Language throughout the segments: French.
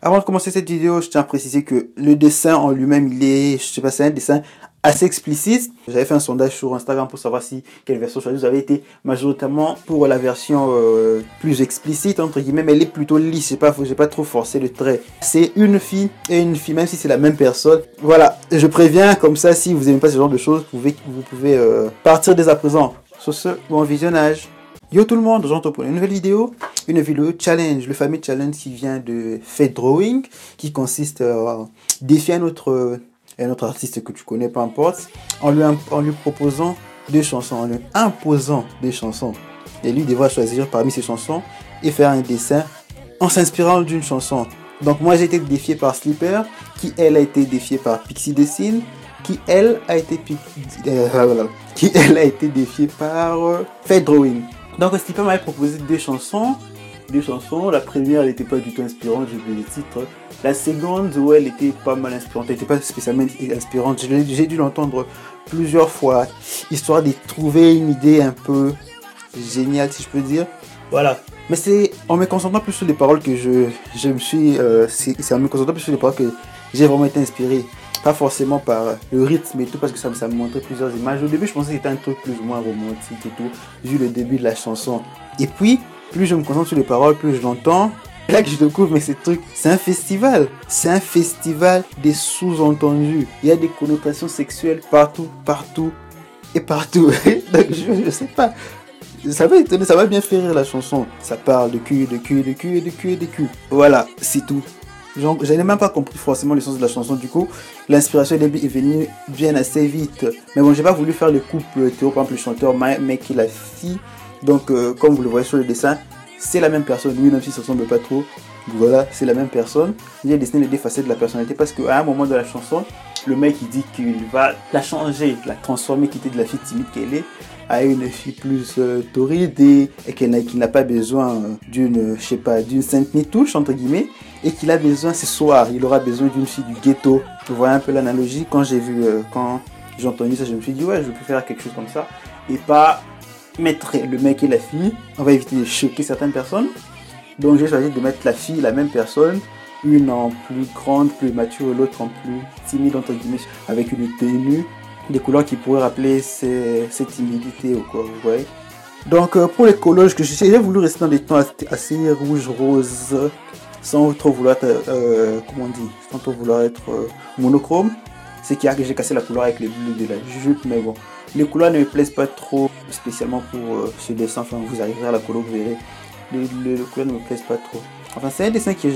Avant de commencer cette vidéo, je tiens à préciser que le dessin en lui-même, c'est un dessin assez explicite. J'avais fait un sondage sur Instagram pour savoir si quelle version choisir. Vous avez été majoritairement pour la version plus explicite, entre guillemets, mais elle est plutôt lisse. J'ai pas trop forcé le trait. C'est une fille et une fille, même si c'est la même personne. Voilà, je préviens, comme ça, si vous n'aimez pas ce genre de choses, vous pouvez partir dès à présent. Sur ce, bon visionnage. Yo tout le monde, j'entends pour une nouvelle vidéo challenge, le fameux challenge qui vient de Fate Drawing, qui consiste à défier un autre artiste que tu connais, peu importe, en lui proposant des chansons, en lui imposant des chansons. Et lui devra choisir parmi ces chansons et faire un dessin en s'inspirant d'une chanson. Donc moi j'ai été défié par Slipper, qui elle a été défiée par Pixie Dessine, qui elle a été défiée par Fate Drawing. Donc Slipper m'avait proposé deux chansons. La première, elle n'était pas du tout inspirante, j'ai oublié le titre. La seconde, ouais, elle était pas mal inspirante, elle n'était pas spécialement inspirante. J'ai dû l'entendre plusieurs fois, histoire de trouver une idée un peu géniale, si je peux dire. Voilà. Mais c'est en me concentrant plus sur les paroles que c'est en me concentrant plus sur les paroles que j'ai vraiment été inspiré. Pas forcément par le rythme et tout, parce que ça me montrait plusieurs images. Au début, je pensais que c'était un truc plus ou moins romantique et tout, vu le début de la chanson. Et puis, plus je me concentre sur les paroles, plus je l'entends. Et là que je découvre, mais ce truc, c'est un festival. C'est un festival des sous-entendus. Il y a des connotations sexuelles partout. Donc, je sais pas. Ça va étonner, ça va bien faire rire la chanson. Ça parle de cul. Voilà, c'est tout. Je n'ai même pas compris forcément le sens de la chanson, du coup l'inspiration est venue bien assez vite. Mais bon, j'ai pas voulu faire le couple Théo, par exemple le chanteur mec et la fille. Donc comme vous le voyez sur le dessin, c'est la même personne, oui, même si ça ressemble pas trop. Voilà, c'est la même personne. J'ai dessiné les deux facettes de la personnalité parce qu'à un moment de la chanson, le mec il dit qu'il va la changer, la transformer, quitter de la fille timide qu'elle est à une fille plus torride et qui n'a pas besoin d'une sainte nitouche entre guillemets, et qu'il a besoin ce soir, il aura besoin d'une fille du ghetto. Vous voyez un peu l'analogie. Quand j'ai entendu ça, je me suis dit ouais, je peux faire quelque chose comme ça et pas mettre le mec et la fille. On va éviter de choquer certaines personnes. Donc j'ai choisi de mettre la fille, la même personne, une en plus grande, plus mature, et l'autre en plus timide entre guillemets, avec une tenue, des couleurs qui pourraient rappeler cette timidité ou quoi, vous voyez. Donc pour les collages que j'ai voulu rester dans des tons assez rouge-rose, sans trop vouloir être monochrome. C'est qu'il y a que j'ai cassé la couleur avec les bleus de la jupe, mais bon, les couleurs ne me plaisent pas trop spécialement pour ce dessin. Enfin, vous arriverez à la couleur, vous verrez, les couleurs ne me plaisent pas trop. Enfin, c'est un dessin qui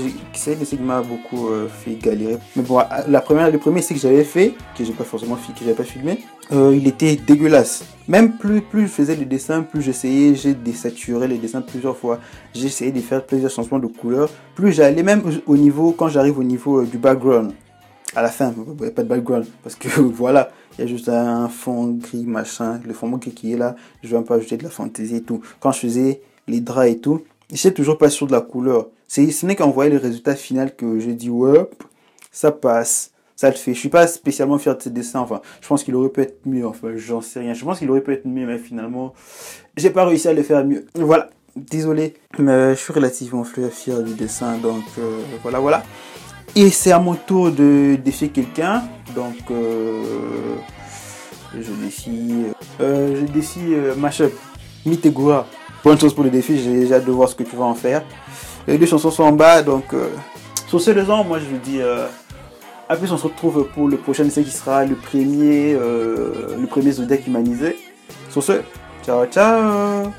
m'a beaucoup fait galérer. Mais bon, le premier essai que j'avais fait, que j'ai pas filmé, il était dégueulasse. Même plus je faisais le dessin, plus j'essayais, j'ai désaturé les dessins plusieurs fois. J'ai essayé de faire plusieurs changements de couleurs. Plus j'allais, même quand j'arrive au niveau du background, à la fin, il n'y a pas de background, parce que voilà, il y a juste un fond gris, machin, le fond gris qui est là, je ne vais pas ajouter de la fantaisie et tout. Quand je faisais les draps et tout, je n'étais toujours pas sûr de la couleur. Ce n'est qu'en voyant le résultat final que j'ai dit ouais, ça passe, ça le fait. Je suis pas spécialement fier de ce dessin, enfin, je pense qu'il aurait pu être mieux, enfin, j'en sais rien. Je pense qu'il aurait pu être mieux, mais finalement, j'ai pas réussi à le faire mieux. Voilà, désolé, mais je suis relativement fier du dessin, donc voilà. Et c'est à mon tour de défier quelqu'un, donc je défie Mashup, Mitegura. Bonne chose pour le défi, j'ai hâte de voir ce que tu vas en faire. Les deux chansons sont en bas, donc sur ce 2 ans, moi je vous dis à plus, on se retrouve pour le prochain essai qui sera le premier Zodiac humanisé. Sur ce, ciao ciao.